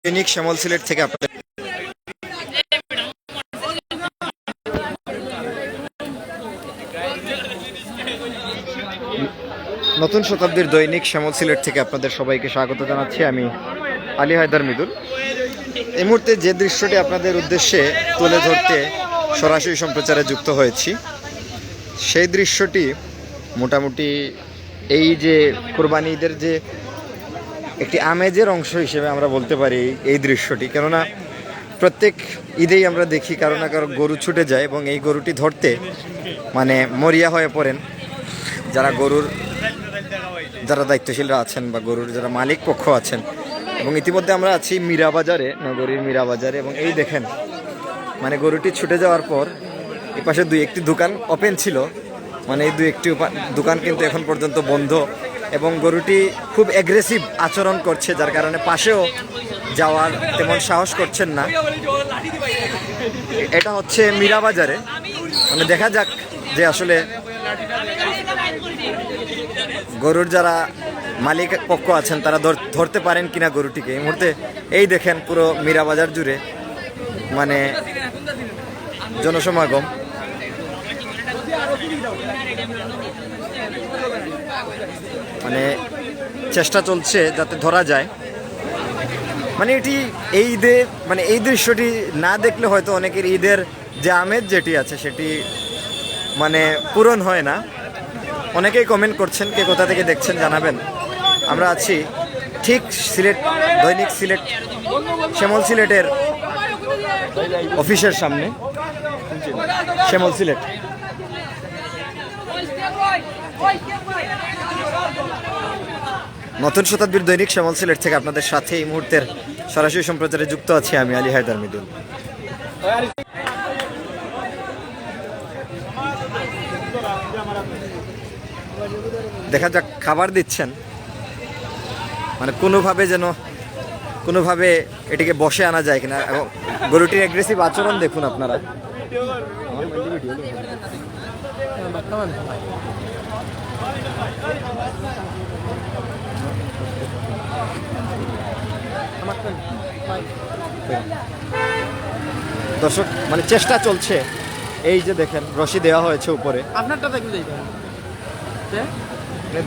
দৈনিক শ্যামল সিলেট থেকে আপনাদের নতুন শতাব্দীর দৈনিক শ্যামল সিলেট থেকে আপনাদের সবাইকে স্বাগত জানাচ্ছি। আমি আলী হায়দার মৃদুল। এই মুহূর্তে যে দৃশ্যটি আপনাদের উদ্দেশ্যে তুলে ধরতে সরাসরি সম্প্রচারে যুক্ত হয়েছি, সেই দৃশ্যটি মোটামুটি এই যে কোরবানি ঈদের যে একটি আমেজের অংশ হিসেবে আমরা বলতে পারি এই দৃশ্যটি। কেননা প্রত্যেক ঈদেই আমরা দেখি কারো না কারো গরু ছুটে যায় এবং এই গরুটি ধরতে মানে মরিয়া হয়ে পড়েন যারা দায়িত্বশীলরা আছেন বা গরুর যারা মালিক পক্ষ আছেন। এবং ইতিমধ্যে আমরা আছি মীরাবাজারে, নগরীর মীরাবাজারে, এবং এই দেখেন মানে গরুটি ছুটে যাওয়ার পর এই পাশে দুই একটি দোকান ওপেন ছিল, মানে এই দুই একটি দোকান কিন্তু এখন পর্যন্ত বন্ধ এবং গরুটি খুব অ্যাগ্রেসিভ আচরণ করছে, যার কারণে পাশেও যাওয়ার তেমন সাহস করছেন না। এটা হচ্ছে মীরাবাজারে, মানে দেখা যাক যে আসলে গরুর যারা মালিক পক্ষ আছেন তারা ধরতে পারেন কিনা গরুটিকে। এই মুহূর্তে এই দেখেন পুরো মীরাবাজার জুড়ে মানে জনসমাগম। মানে চেষ্টা চলছে যাতে ধরা যায়। মানে এটি এই ঈদে মানে এই দৃশ্যটি না দেখলে হয়তো অনেকের ঈদের যে আমেজ যেটি আছে সেটি মানে পূরণ হয় না। অনেকেই কমেন্ট করছেন, কে কোথা থেকে দেখছেন জানাবেন। আমরা আছি ঠিক সিলেট দৈনিক সিলেট শ্যামল সিলেটের অফিসের সামনে, শ্যামল সিলেট। নতুন শতাব্দীর দৈনিক শ্যামল সিলেট থেকে আপনাদের সাথে এই মুহূর্তের সরাসরি সম্প্রচারে যুক্ত আছি আমি আলী হায়দার মৃদুল। দেখা যাক, খাবার দিচ্ছেন মানে কোনোভাবে এটিকে বসে আনা যায় কিনা। এবং গরুটির অ্যাগ্রেসিভ আচরণ দেখুন আপনারা। দর্শক মানে চেষ্টা চলছে, এই যে দেখেন রশি দেওয়া হয়েছে উপরে। আপনারটা দেখলে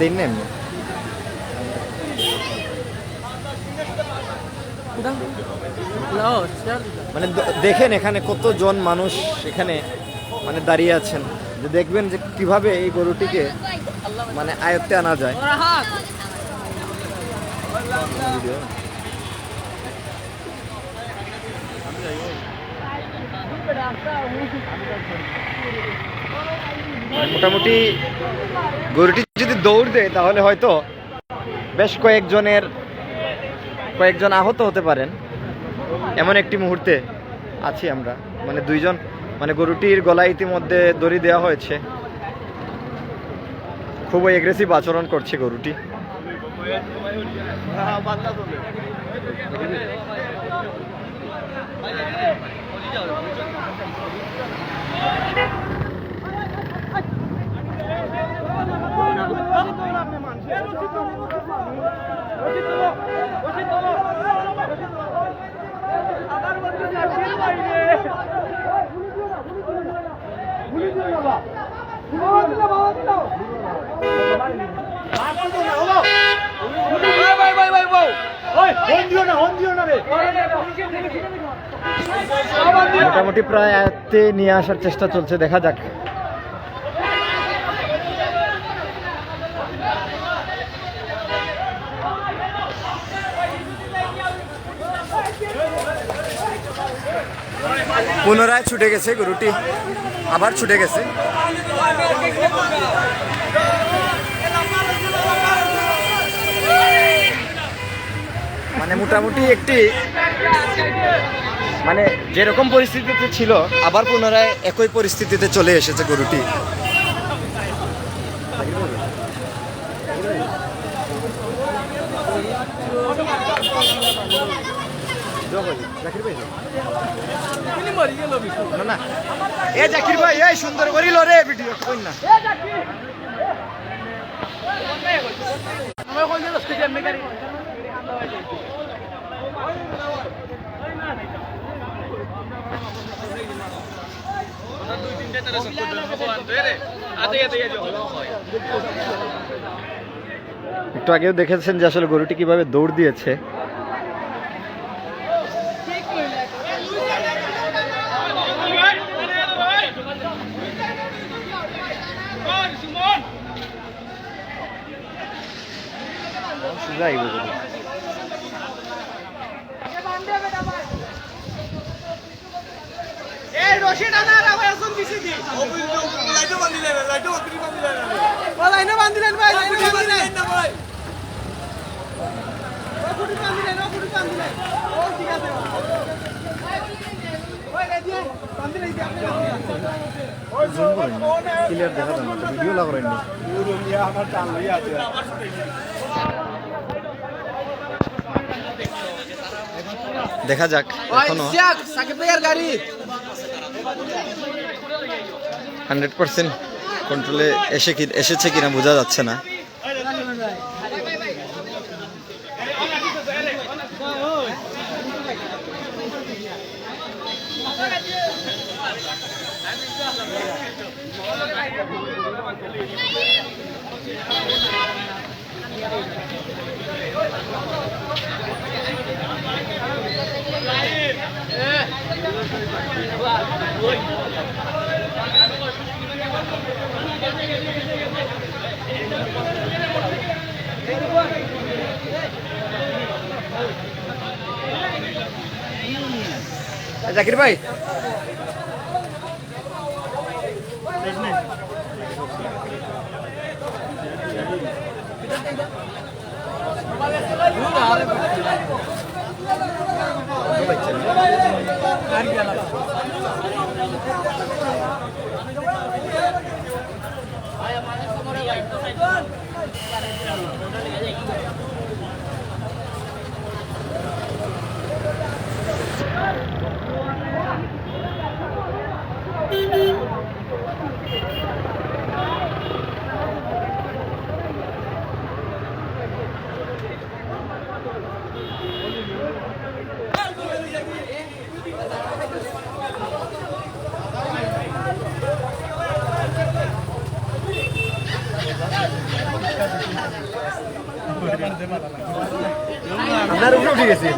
দিন না এমনি মানে দেখেন এখানে কতজন মানুষ এখানে মানে দাঁড়িয়ে আছেন, যে দেখবেন যে কিভাবে এই গরুটিকে মানে আয়ত্তে আনা যায়। মোটামুটি গরুটি যদি দৌড় দেয় তাহলে হয়তো বেশ কয়েকজন আহত হতে পারেন, এমন একটি মুহূর্তে আছি আমরা। মানে দুইজন মানে গরুটির গলায় ইতিমধ্যে দড়ি দেওয়া হয়েছে, খুবই এগ্রেসিভ আচরণ করছে গরুটি। মোটামুটি প্রায় আয়ত্তে নিয়ে আসার চেষ্টা চলছে, দেখা যাক। পুনরায় ছুটে গেছে গরুটি, আবার ছুটে গেছে। মানে মোটামুটি একটি মানে যেরকম পরিস্থিতিতে ছিল আবার পুনরায় একই পরিস্থিতিতে চলে এসেছে গরুটি। না এ জাকির ভাই এই সুন্দর করিল রে ভিডিও কই না। একটু আগেও দেখেছেন যে আসলে গরুটি কিভাবে দৌড় দিয়েছে। দেখা যাক এখনো 100% কন্ট্রোলে এসেছে কিনা বোঝা যাচ্ছে না। জাকির ভাই আপনার উপরে উঠে গেছে।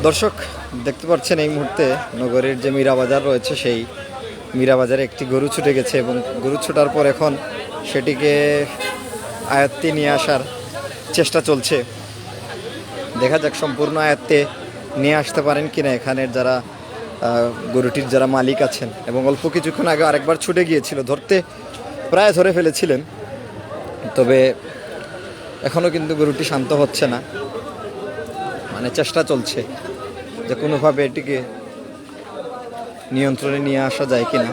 দর্শক দেখতে পাচ্ছেন এই মুহূর্তে নগরীর যে মীরা বাজার রয়েছে সেই মীরা বাজারে একটি গরু ছুটে গেছে এবং গরু ছুটার পর এখন সেটিকে আয়ত্তে নিয়ে আসার চেষ্টা চলছে। দেখা যাক সম্পূর্ণ আয়ত্তে নিয়ে আসতে পারেন কিনা এখানের যারা গরুটির যারা মালিক আছেন। এবং অল্প কিছুক্ষণ আগে আরেকবার ছুটে গিয়েছিল, ধরতে প্রায় ধরে ফেলেছিলেন, তবে এখনও কিন্তু গরুটি শান্ত হচ্ছে না, মানে চেষ্টা চলছে যে কোনোভাবে এটিকে নিয়ন্ত্রণে নিয়ে আসা যায় কিনা।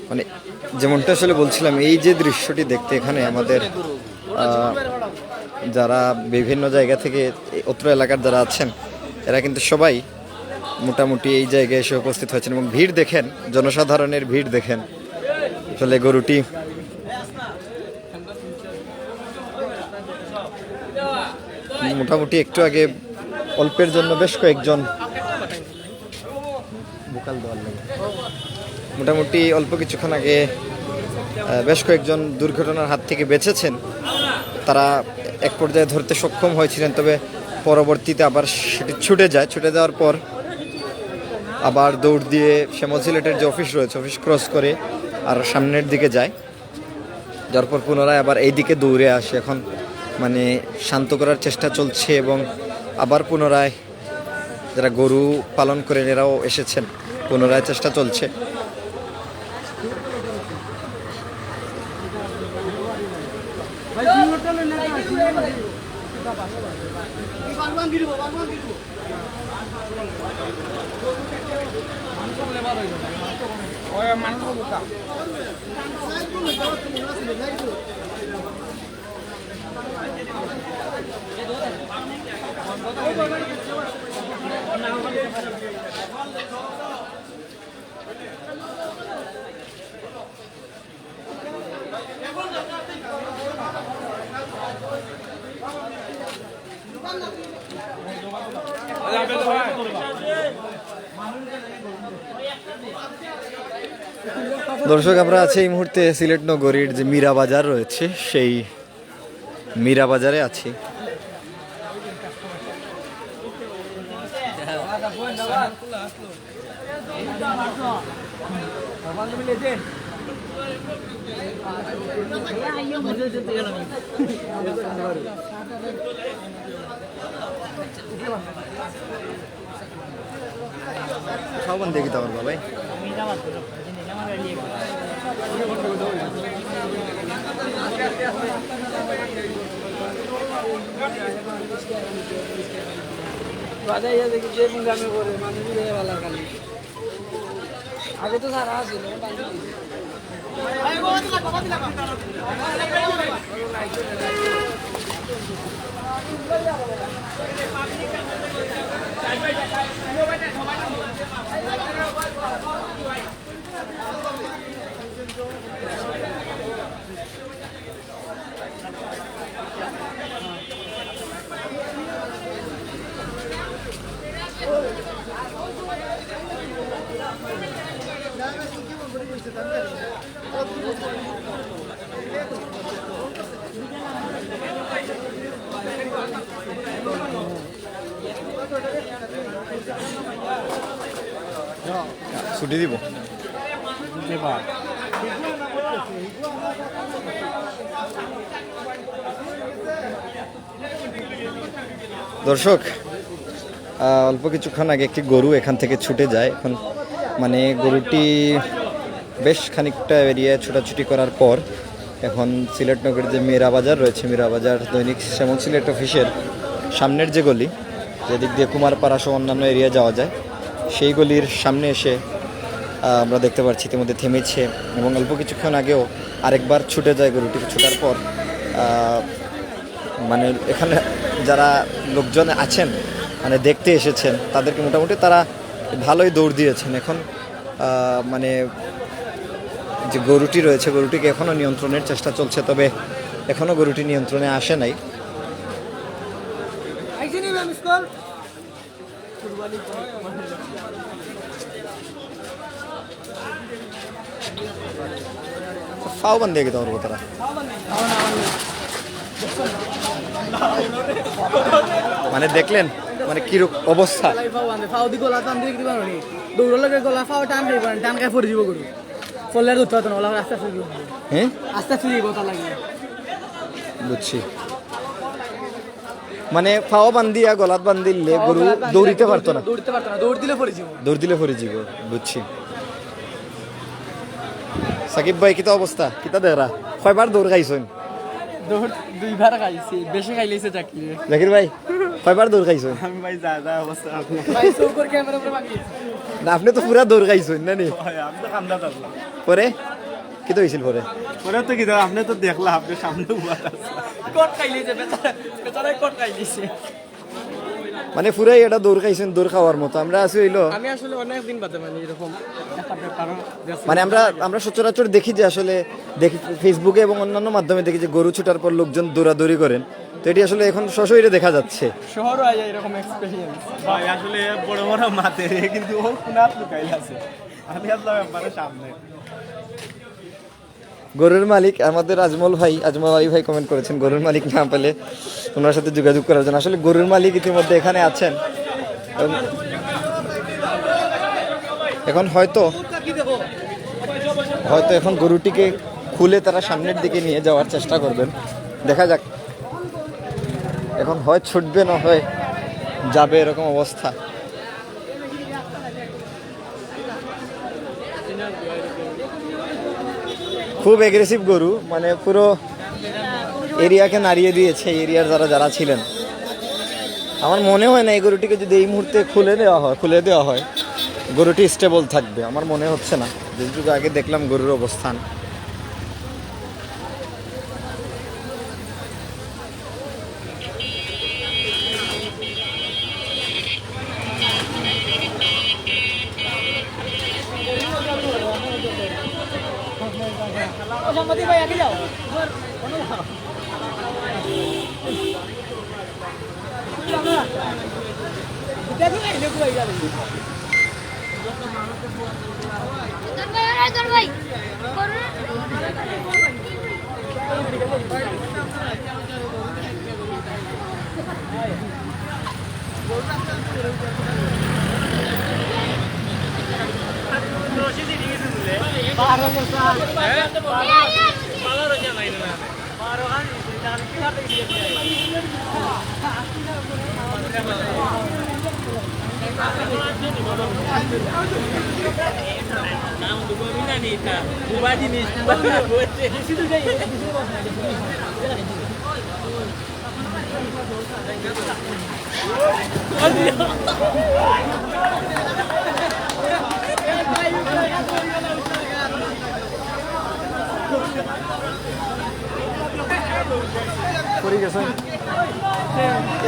মানে যেমনটা আসলে বলছিলাম, এই যে দৃশ্যটি দেখতে এখানে আমাদের যারা বিভিন্ন জায়গা থেকে অত্র এলাকার যারা আছেন এরা কিন্তু সবাই মোটামুটি এই জায়গায় এসে উপস্থিত হয়েছেন এবং ভিড় দেখেন, জনসাধারণের ভিড় দেখেন। আসলে গরুটি মোটামুটি একটু আগে অল্পের জন্য বেশ কয়েকজন মোটামুটি অল্প কিছুক্ষণ আগে বেশ কয়েকজন দুর্ঘটনার হাত থেকে বেঁচেছেন। তারা এক পর্যায়ে ধরতে সক্ষম হয়েছিলেন, তবে পরবর্তীতে আবার সেটি ছুটে যাওয়ার পর আবার দৌড় দিয়ে শ্যামল সিলেটের যে অফিস রয়েছে অফিস ক্রস করে আর সামনের দিকে যায়, যার পর পুনরায় আবার এই দিকে দৌড়ে আসে। এখন মানে শান্ত করার চেষ্টা চলছে এবং আবার পুনরায় যারা গরু পালন করেন এরাও এসেছেন, পুনরায় চেষ্টা চলছে। দর্শক, আমরা আছি এই মুহূর্তে সিলেট নগরীর যে মীরা বাজার রয়েছে সেই মীরা বাজারে আছি। খাওয়ান দেখি তো আমার বাবাই আগে তো সারা ছিল ছুটি দিব দর্শক, অল্প কিছুক্ষণ আগে একটি গরু এখান থেকে ছুটে যায়। এখন মানে গরুটি বেশ খানিকটা এরিয়ায় ছোটাছুটি করার পর এখন সিলেট নগরের যে মীরা বাজার রয়েছে, মীরা বাজার দৈনিক শ্যামল সিলেট অফিসের সামনের যে গলি, যেদিক দিয়ে কুমারপাড়া সহ অন্যান্য এরিয়া যাওয়া যায়, সেই গলির সামনে এসে আমরা দেখতে পাচ্ছি ইতিমধ্যে থেমেছে এবং অল্প কিছুক্ষণ আগেও আরেকবার ছুটে যায় গরুটি। ছুটার পর মানে এখানে যারা লোকজন আছেন মানে দেখতে এসেছেন তাদেরকে মোটামুটি তারা ভালোই দৌড় দিয়েছেন। এখন মানে যে গরুটি রয়েছে গরুটিকে এখনও নিয়ন্ত্রণের চেষ্টা চলছে, তবে এখনও গরুটি নিয়ন্ত্রণে আসে নাই। ফাও বান দিয়ে গেতে পারবো তারা মানে দেখলেন মানে কিরূপ অবস্থা। বুঝছি, মানে ফাও বান্ধিয়া গলাত বান্ধিলে গরু দৌড়িতে পারতো না, দৌড় দিলে পরে যাব। বুঝছি। সাকিব ভাই কিতা অবস্থা, কিতা দেরা কয়বার দৌড় খাইছেন? দৌড় দুইবার খাইছি, বেশি খাইলেছে জাকির ভাই কয়বার দৌড় খাইছেন? আমি ভাই যা অবস্থা ভাই সুপার ক্যামেরা উপরে বাকিয়েছি না, আপনি তো পুরা দৌড় খাইছেন না নি? আমি তো কান্দা থাকলাম। পরে কি তো হয়েছিল? পরে তো কি আপনি তো দেখলা, আপনি সামনে উঠা কট খাইলেছে বেচারা, বেচারা কট খাইলেছে। মানে পুরাই এটা দৌড় খাইছেন, দৌড় খাওয়ার মতো। আমরা আছি হইলো আমি আসলে অনেক দিন বাদে মানে এরকম একটা ব্যাপারও দেখছি। মানে আমরা সচরাচর দেখি যে আসলে দেখি ফেসবুকে এবং অন্যান্য মাধ্যমে দেখি যে গরু ছুটার পর লোকজন দৌড়াদৌড়ি করেন, তো এটি আসলে এখন সশরীরে দেখা যাচ্ছে। শহরও আয় এরকম এক্সপেরিয়েন্স। ভাই আসলে বড় বড় মাতে কিন্তু ও কোনাত লুকাইল আছে, আমি আসলাম একবারে সামনে। গরুর মালিক আমাদের আজমল আলী ভাই কমেন্ট করেছেন গরুর মালিক না পেলে ওনার সাথে যোগাযোগ করার জন্য। আসলে গরুর মালিক ইতিমধ্যে এখানে আছেন, এখন হয়তো এখন গরুটিকে খুলে তারা সামনের দিকে নিয়ে যাওয়ার চেষ্টা করবেন। দেখা যাক, এখন হয় ছুটবে না হয় যাবে, এরকম অবস্থা। খুব এগ্রেসিভ গরু, মানে পুরো এরিয়াকে নাড়িয়ে দিয়েছে, এরিয়ার যারা ছিলেন। আমার মনে হয় না এই গরুটিকে যদি এই মুহূর্তে খুলে দেওয়া হয় গরুটি স্টেবল থাকবে, আমার মনে হচ্ছে না। যেটুকু আগে দেখলাম গরুর অবস্থান,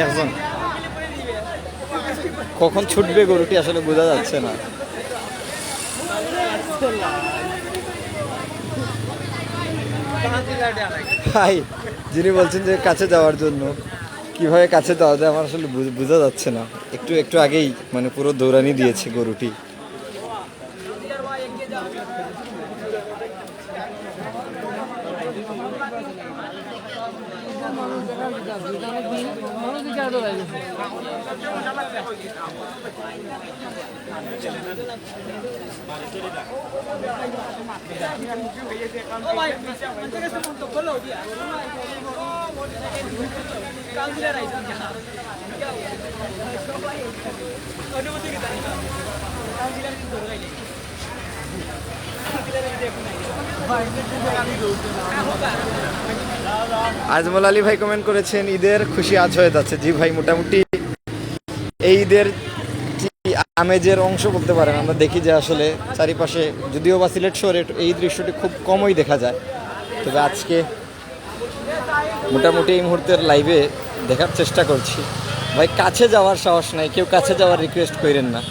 একজন কখন ছুটবে গরুটি আসলে বোঝা যাচ্ছে না। ভাই যিনি বলছেন যে কাছে যাওয়ার জন্য, কিভাবে কাছে যাওয়া যায় আমার আসলে বোঝা যাচ্ছে না। একটু আগেই মানে পুরো দৌড়ানি দিয়েছে গরুটি। আজমল আলী ভাই কমেন্ট করেছেন ঈদের খুশি আজ হয়ে যাচ্ছে। জি ভাই, মোটামুটি এই ঈদের আমেজের অংশ বলতে পারেন। আমরা দেখি যে আসলে চারিপাশে, যদিও বা সিলেট শহরে এই দৃশ্যটি খুব কমই দেখা যায়, তবে আজকে মোটামুটি এই মুহূর্তের লাইভে দেখার চেষ্টা করছি। ভাই কাছে যাওয়ার সাহস নাই, কেউ কাছে যাওয়ার রিকোয়েস্ট করেন না।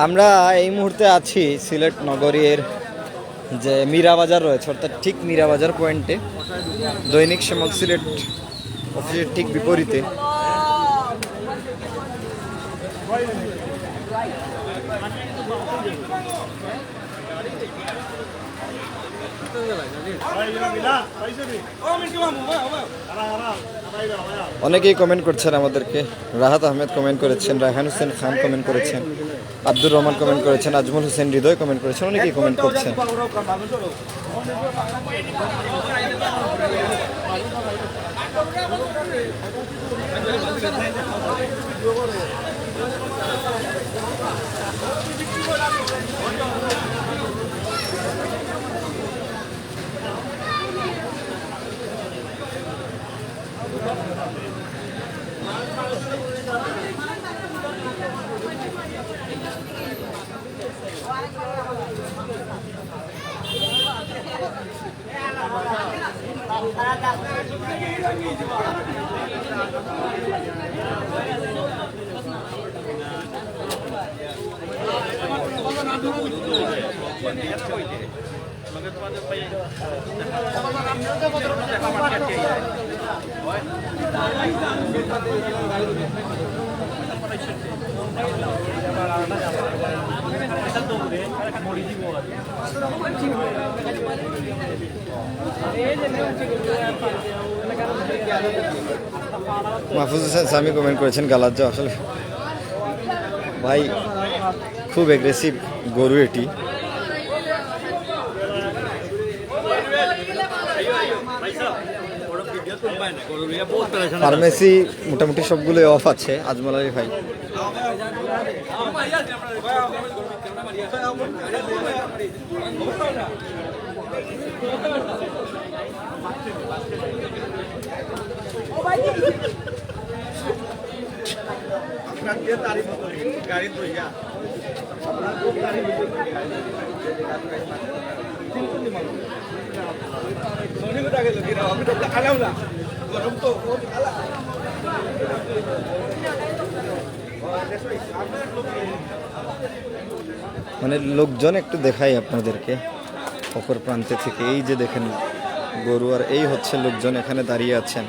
আমরা এই মুহূর্তে আছি সিলেট নগরীর যে মীরাবাজার রয়েছে, অর্থাৎ ঠিক মীরাবাজার পয়েন্টে, দৈনিক শ্যামল সিলেট অফিসের ঠিক বিপরীতে। অনেকেই কমেন্ট করছেন আমাদেরকে। রাহাত আহমেদ কমেন্ট করেছেন, রায়হান হোসেন খান কমেন্ট করেছেন, আব্দুর রহমান কমেন্ট করেছেন, আজমল হোসেন হৃদয় কমেন্ট করেছেন, অনেকেই কমেন্ট করছেন। মাহফুজ হোসেন সামি কমেন্ট করেছেন গালাজ্জ আসলে ভাই খুব এগ্রেসিভ গরু এটি। ফার্মেসি মোটামুটি সবগুলো অফ আছে আজমল আলী ভাই। মানে লোকজন একটু দেখাই আপনাদেরকে অপর প্রান্তে থেকে, এই যে দেখেন গরু আর এই হচ্ছে লোকজন এখানে দাঁড়িয়ে আছেন।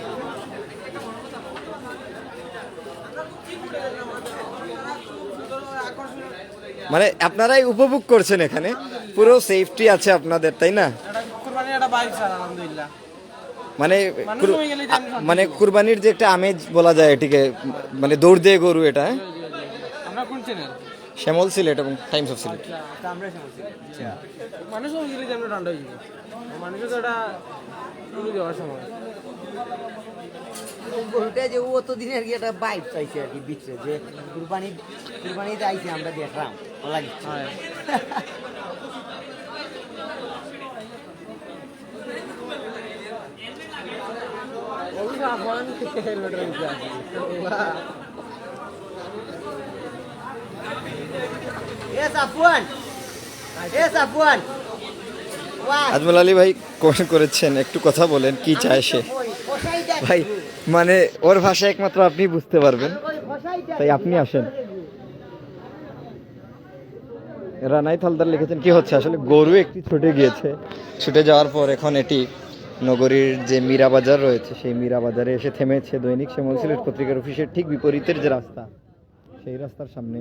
মানে আপনারাই উপভোগ করছেন, এখানে পুরো সেফটি আছে আপনাদের, তাই না? মানে মানে কুরবানির যে একটা আমেজ বলা যায় এটিকে, মানে দৌড় দিয়ে গরু এটা। শ্যামল সিলেট এবং টাইমস অফ সিলেট। গরুটা যে ও তো দিনের একটা বাইক পাইছে আর কি, বিচ্ছে যে কুরবানিতে আইছি আমরা দেখলাম লাগছে। আজমল আলী ভাই কমেন্ট করেছেন, একটু কথা বলেন কি চায় সে। ভাই মানে ওর ভাষা একমাত্র আপনি বুঝতে পারবেন, তাই আপনি আসেন। রানাই থালদার লিখেছেন কি হচ্ছে আসলে, গরু একটি ছুটে গিয়েছে, ছুটে যাওয়ার পর এখন এটি নগরীর যে মীরা বাজার রয়েছে সেই মীরা বাজারে এসে থেমেছে। দৈনিক শ্যামল সিলেট পত্রিকার অফিসের ঠিক বিপরীতের যে রাস্তা, সেই রাস্তার সামনে।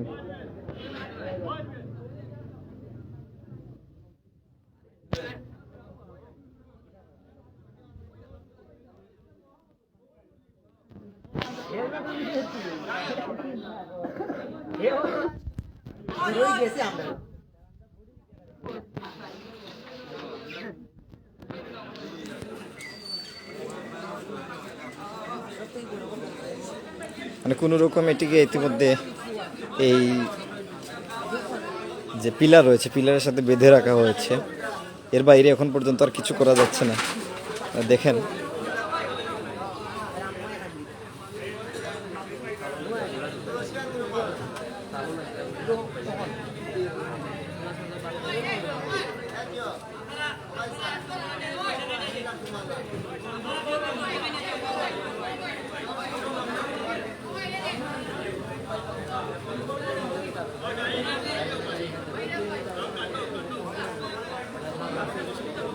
মানে কোনো রকম এটিকে ইতিমধ্যে এই যে পিলার রয়েছে পিলারের সাথে বেঁধে রাখা হয়েছে, এর বাইরে এখন পর্যন্ত আর কিছু করা যাচ্ছে না। দেখেন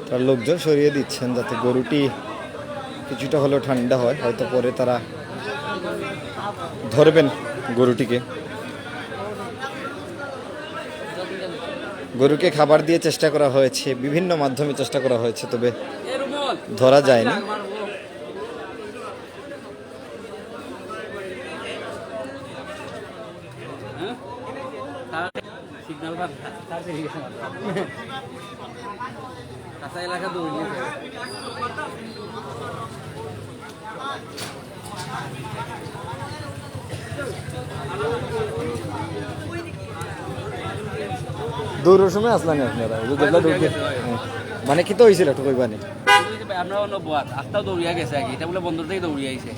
তার লোকজন সরিয়ে দিচ্ছেন যাতে গরুটি কিছুটা হলেও ঠান্ডা হয়, হয়তো পরে তারা ধরবেন গরুটিকে। গরুকে খাবার দিয়ে চেষ্টা করা হয়েছে, বিভিন্ন মাধ্যমে চেষ্টা করা হয়েছে, তবে ধরা যায়নি। কাঁচা এলাকা দৌড়িয়ে দৌড়ের সময় আসলানি আপনারা ওই যে যেগুলা দৌড়তে হ্যাঁ। মানে কি তো হয়েছিল একটু কইবানি আমরা অন্য বাদ আস্তাও দৌড়িয়া গেছে আগে এটা বলে বন্ধুর থেকে দৌড়িয়ে আইছে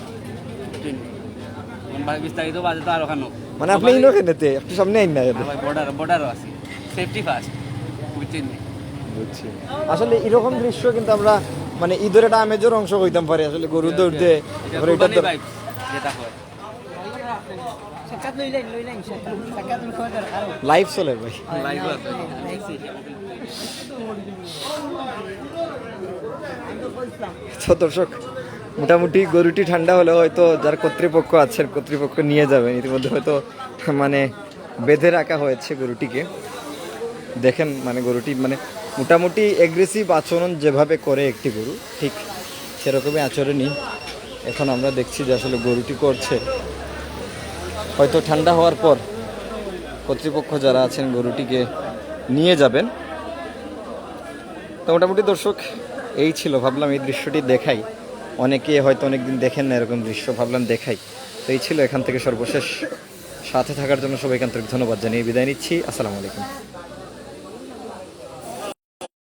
বিস্তারিত বাজে তো আর ওখানে মানে আপনি ইনো কেনেতে একটু সামনে আইন না বর্ডারও আছে সেফটি ফার্স্ট বুঝছেন বুঝছি আসলে এরকম দৃশ্য কিন্তু আমরা মানে ঈদের একটা আমেজের অংশ হইতাম পারি আসলে গরু দৌড়তে তারপরে এটা তো যেটা হয় সাক্ষাৎ লইলেন সাক্ষাৎ লাইভ চলে ভাই লাইভ আছে তো দর্শক মোটামুটি গরুটি ঠান্ডা হলে হয়তো যার কর্তৃপক্ষ আছেন কর্তৃপক্ষ নিয়ে যাবেন ইতিমধ্যে হয়তো মানে বেঁধে রাখা হয়েছে গরুটিকে দেখেন মানে গরুটি মানে মোটামুটি এগ্রেসিভ আচরণ যেভাবে করে একটি গরু ঠিক সেরকমই আচরণই এখন আমরা দেখছি যে আসলে গরুটি করছে হয়তো ঠান্ডা হওয়ার পর কর্তৃপক্ষ যারা আছেন গরুটিকে নিয়ে যাবেন তো মোটামুটি দর্শক এই ছিল ভাবলাম এই দৃশ্যটি দেখাই অনেকে হয়তো অনেকদিন দেখেন না এরকম দৃশ্য ভাবলাম দেখাই তো এই ছিল এখান থেকে সর্বশেষ সাথে থাকার জন্য সবাইকে আন্তরিক ধন্যবাদ জানিয়ে বিদায় নিচ্ছি আসসালামু আলাইকুম